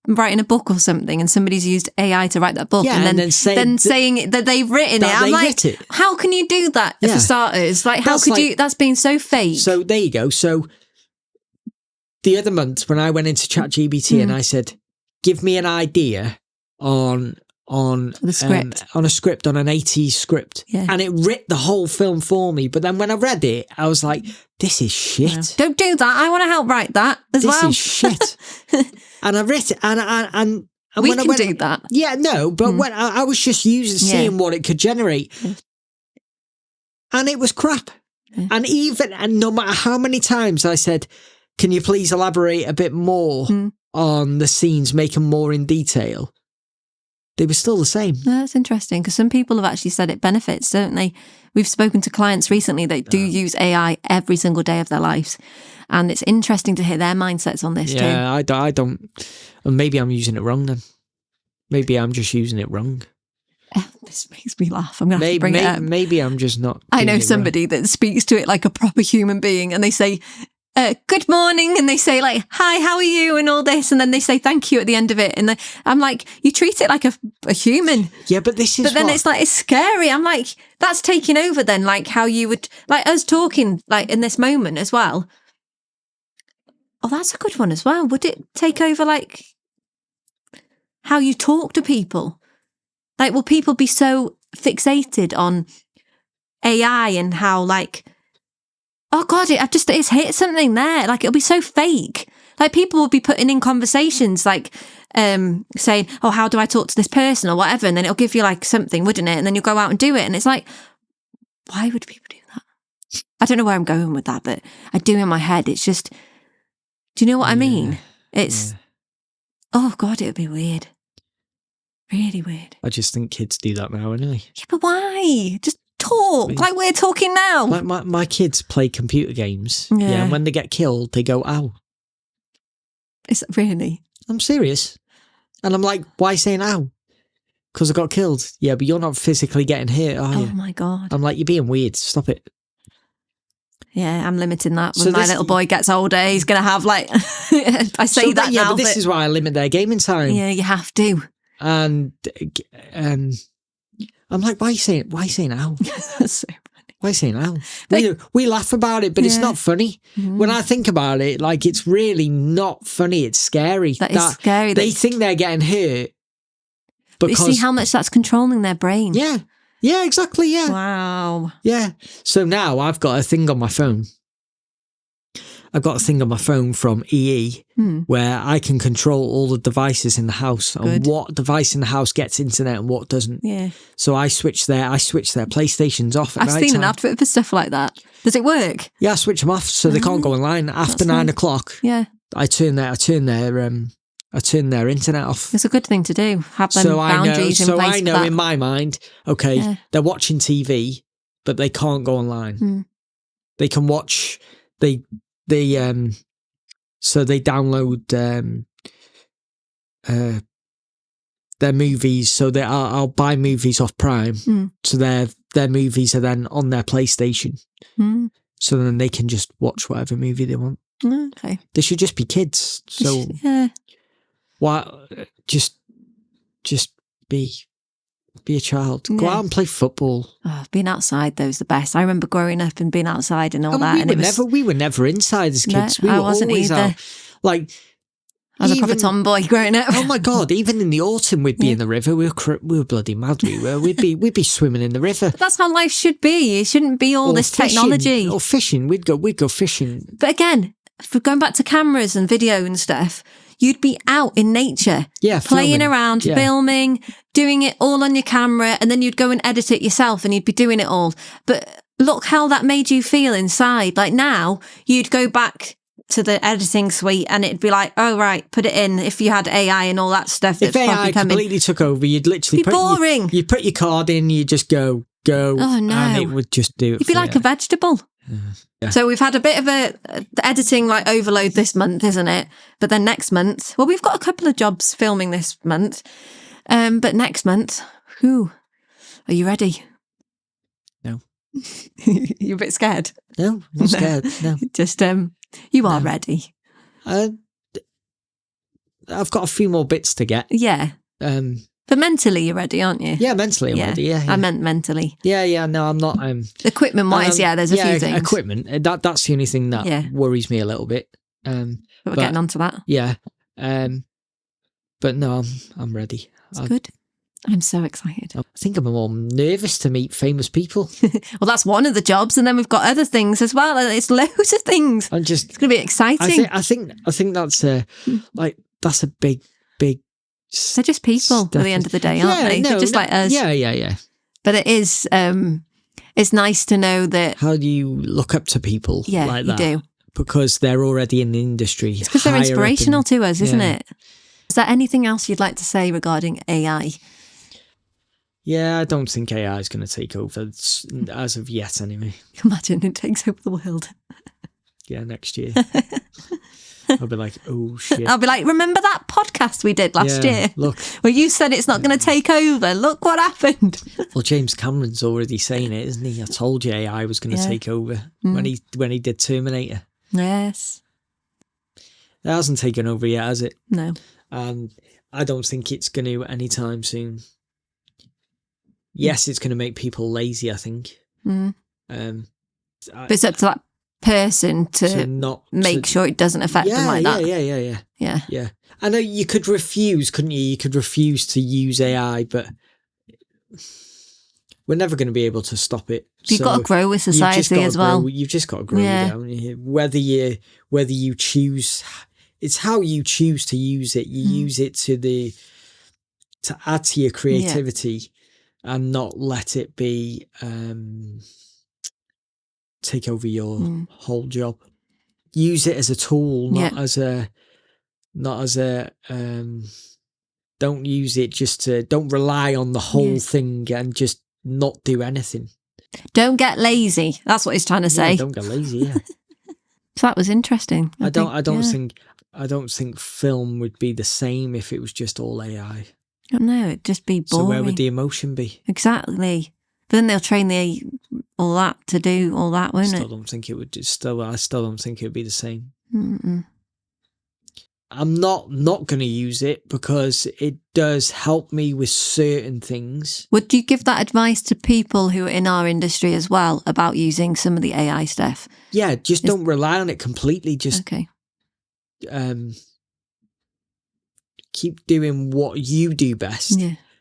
Speaker 1: writing a book or something, and somebody's used AI to write that book,
Speaker 2: Yeah,
Speaker 1: and then saying that they've written
Speaker 2: that
Speaker 1: it. I'm
Speaker 2: they
Speaker 1: like,
Speaker 2: writ it.
Speaker 1: how can you do that
Speaker 2: Yeah.
Speaker 1: for starters? Like, how
Speaker 2: That's
Speaker 1: could
Speaker 2: like-
Speaker 1: you? That's being so fake.
Speaker 2: So there you go. So the other month when I went into ChatGPT and I said, give me an idea on
Speaker 1: the script.
Speaker 2: on a script, on an 80s script.
Speaker 1: Yeah.
Speaker 2: And it writ the whole film for me. But then when I read it, I was like, this is shit.
Speaker 1: Don't do that. I want to help write that as
Speaker 2: This
Speaker 1: well.
Speaker 2: is shit. And I read it and
Speaker 1: We
Speaker 2: when I
Speaker 1: can
Speaker 2: went,
Speaker 1: do that.
Speaker 2: Yeah, no, but when I was just seeing what it could generate. And it was crap.
Speaker 1: Yeah.
Speaker 2: And no matter how many times I said, can you please elaborate a bit more on the scenes, make them more in detail? They were still the same.
Speaker 1: No, that's interesting, because some people have actually said it benefits, don't they? We've spoken to clients recently that do use AI every single day of their lives. And it's interesting to hear their mindsets on this too.
Speaker 2: Yeah, I don't. And maybe I'm using it wrong then. Maybe I'm just using it wrong.
Speaker 1: This makes me laugh. I'm going to have to bring it up.
Speaker 2: Maybe I'm just not.
Speaker 1: I
Speaker 2: doing
Speaker 1: know
Speaker 2: it
Speaker 1: somebody that speaks to it like a proper human being, and they say, good morning, and they say like, hi, how are you, and all this, and then they say thank you at the end of it, and I'm like, you treat it like a human.
Speaker 2: Yeah, but this is.
Speaker 1: But then it's like, it's scary. I'm like, that's taking over then, like how you would, like us talking like in this moment as well. Oh, that's a good one as well. Would it take over like how you talk to people? Like, will people be so fixated on AI and how like, oh God, it's hit something there. Like, it'll be so fake. Like, people will be putting in conversations like saying, oh, how do I talk to this person or whatever? And then it'll give you like something, wouldn't it? And then you'll go out and do it. And it's like, why would people do that? I don't know where I'm going with that, but I do in my head. It's just, do you know what I mean? It's, oh God, it would be weird. Really weird.
Speaker 2: I just think kids do that now anyway.
Speaker 1: Yeah, but why? Just talk like we're talking now.
Speaker 2: Like my kids play computer games.
Speaker 1: Yeah.
Speaker 2: And when they get killed, they go, ow.
Speaker 1: It's really.
Speaker 2: I'm serious. And I'm like, why saying ow? Because I got killed. Yeah, but you're not physically getting hit, are you?
Speaker 1: Oh my God.
Speaker 2: I'm like, you're being weird. Stop it.
Speaker 1: Yeah, I'm limiting that. When
Speaker 2: So
Speaker 1: my
Speaker 2: this-
Speaker 1: little boy gets older, he's going to have like, I say that
Speaker 2: yeah,
Speaker 1: now.
Speaker 2: but this is why I limit their gaming time.
Speaker 1: Yeah, you have to.
Speaker 2: And I'm like, why are you saying ow?
Speaker 1: That's so funny.
Speaker 2: Why are you saying ow? We laugh about it, but it's not funny. When I think about it, like, it's really not funny. It's scary.
Speaker 1: That is scary.
Speaker 2: They think they're getting hurt.
Speaker 1: But you see how much that's controlling their brain.
Speaker 2: Yeah. Yeah, exactly. Yeah.
Speaker 1: Wow.
Speaker 2: Yeah. So now I've got a thing on my phone. I've got a thing on my phone from EE where I can control all the devices in the house and what device in the house gets internet and what doesn't.
Speaker 1: Yeah.
Speaker 2: So I switch their PlayStations off at
Speaker 1: I've
Speaker 2: night
Speaker 1: seen
Speaker 2: time.
Speaker 1: an advert for stuff like that. Does it work?
Speaker 2: Yeah, I switch them off so they can't go online after 9 o'clock.
Speaker 1: Yeah.
Speaker 2: I turn their internet off.
Speaker 1: It's a good thing to do. Have them
Speaker 2: So
Speaker 1: boundaries in place.
Speaker 2: I know in my mind, okay, they're watching TV, but they can't go online. They can watch. So they download their movies. So I'll buy movies off Prime. So their movies are then on their PlayStation. So then they can just watch whatever movie they want.
Speaker 1: Okay.
Speaker 2: They should just be kids. So
Speaker 1: yeah.
Speaker 2: Why just be a child. Go out and play football.
Speaker 1: Oh, being outside though is the best. I remember growing up and being outside and all that.
Speaker 2: We were never inside as kids.
Speaker 1: No,
Speaker 2: We
Speaker 1: I
Speaker 2: were
Speaker 1: wasn't
Speaker 2: always
Speaker 1: either.
Speaker 2: out. Like,
Speaker 1: I was a proper tomboy growing up.
Speaker 2: Oh my God! Even in the autumn, we'd be in the river. We were bloody mad. We were. We'd be swimming in the river.
Speaker 1: But that's how life should be. It shouldn't be all this
Speaker 2: fishing,
Speaker 1: technology.
Speaker 2: or fishing. We'd go fishing.
Speaker 1: But again, for going back to cameras and video and stuff, you'd be out in nature, playing around, filming, doing it all on your camera, and then you'd go and edit it yourself and you'd be doing it all. But look how that made you feel inside. Like now, you'd go back to the editing suite and it'd be like, oh, right, put it in. If you had AI and all that stuff.
Speaker 2: If AI completely took over, you'd literally
Speaker 1: boring.
Speaker 2: You'd put your card in, you just go.
Speaker 1: Oh, no.
Speaker 2: And it would just do it.
Speaker 1: You'd be like a vegetable.
Speaker 2: Yeah.
Speaker 1: So we've had a bit of the editing like overload this month, isn't it? But then next month, well, we've got a couple of jobs filming this month. But next month, are you ready?
Speaker 2: No.
Speaker 1: You're a bit scared?
Speaker 2: No, I'm not scared. No.
Speaker 1: Just, you are ready.
Speaker 2: I've got a few more bits to get.
Speaker 1: Yeah. But mentally, you're ready, aren't you?
Speaker 2: Yeah, mentally I'm ready. Yeah,
Speaker 1: I meant mentally.
Speaker 2: Yeah. No, I'm not.
Speaker 1: Equipment-wise, there's a few things.
Speaker 2: Equipment. That's the only thing that worries me a little bit.
Speaker 1: But we're getting onto that.
Speaker 2: Yeah. But no, I'm ready.
Speaker 1: It's good. I'm so excited.
Speaker 2: I think I'm more nervous to meet famous people.
Speaker 1: Well, that's one of the jobs, and then we've got other things as well. It's loads of things. It's going to be exciting.
Speaker 2: I think that's that's a big.
Speaker 1: They're just people at the end of the day, aren't they? They're just like us.
Speaker 2: Yeah.
Speaker 1: But it is. It's nice to know that.
Speaker 2: How do you look up to people?
Speaker 1: Yeah,
Speaker 2: like that?
Speaker 1: You do,
Speaker 2: because they're already in the industry.
Speaker 1: Because they're inspirational to us, isn't it? Is there anything else you'd like to say regarding AI?
Speaker 2: Yeah, I don't think AI is going to take over as of yet, anyway.
Speaker 1: Imagine it takes over the world.
Speaker 2: Yeah, next year. I'll be like, oh shit.
Speaker 1: I'll be like, remember that podcast we did last year?
Speaker 2: Look.
Speaker 1: Where you said it's not going to take over. Look what happened.
Speaker 2: Well, James Cameron's already saying it, isn't he? I told you AI was going to take over when he did Terminator.
Speaker 1: Yes.
Speaker 2: It hasn't taken over yet, has it?
Speaker 1: No.
Speaker 2: And I don't think it's going to anytime soon. Yes, it's going to make people lazy, I think.
Speaker 1: But it's up to that person to make sure it doesn't affect them like that.
Speaker 2: Yeah. I know you could refuse, couldn't you? You could refuse to use AI, but we're never going to be able to stop it.
Speaker 1: You've got to grow with society as well.
Speaker 2: You've just got to grow with it, haven't you? Whether you choose, it's how you choose to use it. You use it to add to your creativity. And not let it be take over your whole job. Use it as a tool, not as a. Don't use it don't rely on the whole thing and just not do anything.
Speaker 1: Don't get lazy. That's what he's trying to say.
Speaker 2: Don't get lazy. Yeah.
Speaker 1: So that was interesting. I
Speaker 2: don't think film would be the same if it was just all AI.
Speaker 1: No, it'd just be boring.
Speaker 2: So where would the emotion be?
Speaker 1: Exactly. But then they'll train all that to do all that, won't it?
Speaker 2: I still don't think it would be the same.
Speaker 1: Mm-mm.
Speaker 2: I'm not going to use it because it does help me with certain things.
Speaker 1: Would you give that advice to people who are in our industry as well about using some of the AI stuff?
Speaker 2: Yeah, don't rely on it completely.
Speaker 1: Okay.
Speaker 2: Keep doing what you do best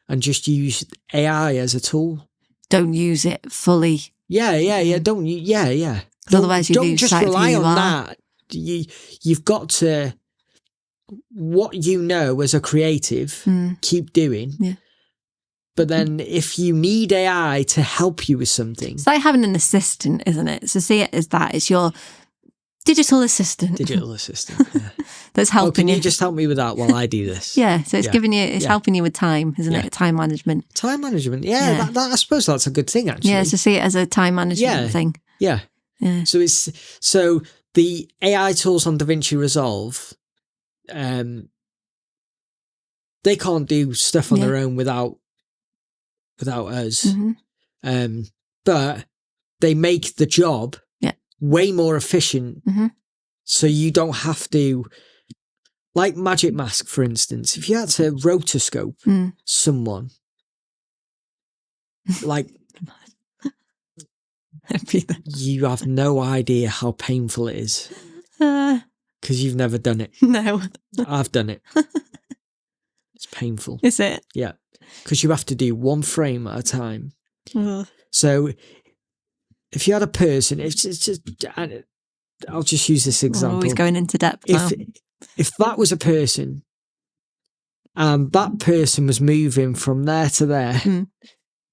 Speaker 2: and just use AI as a tool.
Speaker 1: Don't use it fully.
Speaker 2: Yeah.
Speaker 1: Otherwise
Speaker 2: don't just rely on that. You've got to, what you know as a creative, keep doing.
Speaker 1: Yeah.
Speaker 2: But then if you need AI to help you with something.
Speaker 1: It's like having an assistant, isn't it? So see it as that. It's your digital assistant.
Speaker 2: Yeah.
Speaker 1: That's helping
Speaker 2: you. Can you just help me with that while I do this?
Speaker 1: Yeah, so it's helping you with time, isn't it? Time management.
Speaker 2: Time management, yeah. That, I suppose that's a good thing, actually.
Speaker 1: Yeah, so see it as a time management thing.
Speaker 2: Yeah. So the AI tools on DaVinci Resolve, they can't do stuff on their own without us.
Speaker 1: Mm-hmm.
Speaker 2: But they make the job way more efficient.
Speaker 1: Mm-hmm.
Speaker 2: So you don't have to, like Magic Mask, for instance, if you had to rotoscope someone, like, you have no idea how painful it is because you've never done it.
Speaker 1: No.
Speaker 2: I've done it. It's painful.
Speaker 1: Is it?
Speaker 2: Yeah. Because you have to do one frame at a time. So if you had a person, it's just, I'll just use this example.
Speaker 1: He's going into depth now.
Speaker 2: If that was a person and that person was moving from there to there,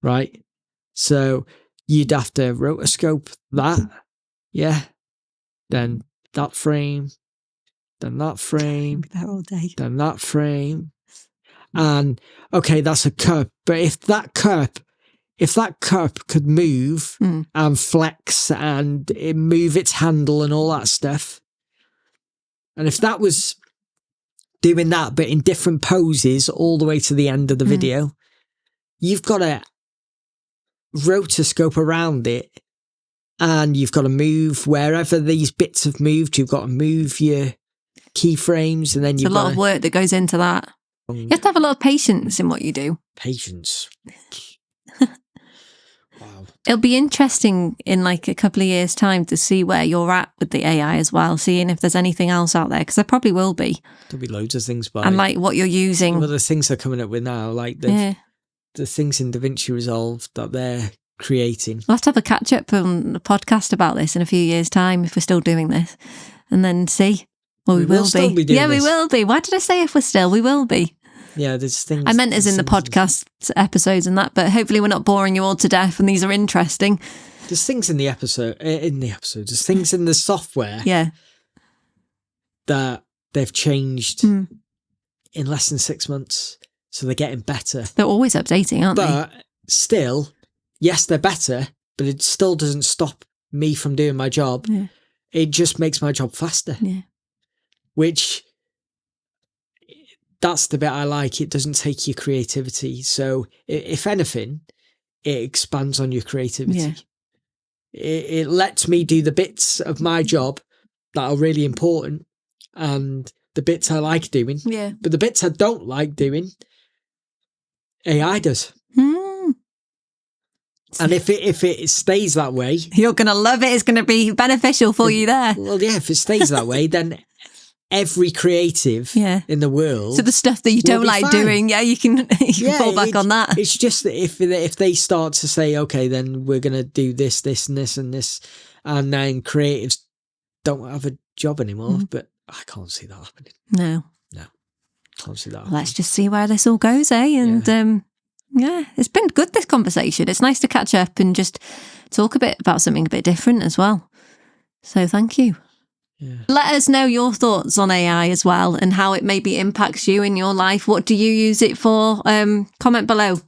Speaker 2: right? So you'd have to rotoscope that, then that frame, then that frame,
Speaker 1: there all day.
Speaker 2: Then that frame. And okay, that's a cup. But if that cup could move and flex and move its handle and all that stuff, and if that was doing that but in different poses all the way to the end of the video, you've got to rotoscope around it and you've got to move wherever these bits have moved. You've got to move your keyframes, and then
Speaker 1: It's a lot of work that goes into that. You have to have a lot of patience in what you do.
Speaker 2: Patience. Wow.
Speaker 1: It'll be interesting in like a couple of years' time to see where you're at with the AI as well, seeing if there's anything else out there, because there probably will be.
Speaker 2: There'll be loads of things, but
Speaker 1: and like what you're using.
Speaker 2: Well, the things they're coming up with now, like the things in DaVinci Resolve that they're creating.
Speaker 1: We'll have to have a catch up on the podcast about this in a few years' time if we're still doing this, and then see. Well, we will
Speaker 2: still be doing
Speaker 1: yeah,
Speaker 2: this.
Speaker 1: we will be. Why did I say if we're still? We will be.
Speaker 2: Yeah, there's things.
Speaker 1: I meant as in the podcast episodes and that, but hopefully we're not boring you all to death and these are interesting.
Speaker 2: There's things in the episodes, there's things in the software that they've changed in less than 6 months. So they're getting better.
Speaker 1: They're always updating, aren't they?
Speaker 2: But still, yes, they're better, but it still doesn't stop me from doing my job.
Speaker 1: Yeah.
Speaker 2: It just makes my job faster.
Speaker 1: Yeah.
Speaker 2: Which, that's the bit I like. It doesn't take your creativity. So if anything, it expands on your creativity.
Speaker 1: Yeah.
Speaker 2: It lets me do the bits of my job that are really important and the bits I like doing.
Speaker 1: Yeah.
Speaker 2: But the bits I don't like doing, AI does. And if it stays that way,
Speaker 1: you're going to love it. It's going to be beneficial for you there.
Speaker 2: Well, yeah, if it stays that way, then every creative in the world.
Speaker 1: So the stuff that you don't like doing, you can fall back on that.
Speaker 2: It's just that if they start to say, okay, then we're going to do this, this, and this, and this, and then creatives don't have a job anymore. But I can't see that happening.
Speaker 1: No,
Speaker 2: can't see that happening.
Speaker 1: Let's just see where this all goes, And it's been good, this conversation. It's nice to catch up and just talk a bit about something a bit different as well. So thank you.
Speaker 2: Yeah.
Speaker 1: Let us know your thoughts on AI as well and how it maybe impacts you in your life. What do you use it for? Comment below.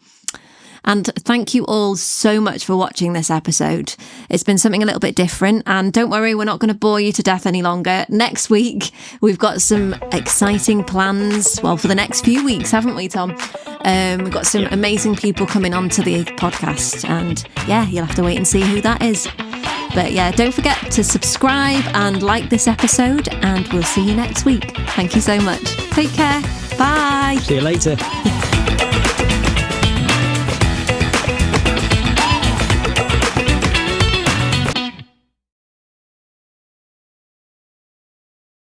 Speaker 1: And thank you all so much for watching this episode. It's been something a little bit different. And don't worry, we're not going to bore you to death any longer. Next week, we've got some exciting plans. Well, for the next few weeks, haven't we, Tom? We've got some amazing people coming onto the podcast. And you'll have to wait and see who that is. But don't forget to subscribe and like this episode. And we'll see you next week. Thank you so much. Take care. Bye.
Speaker 2: See you later.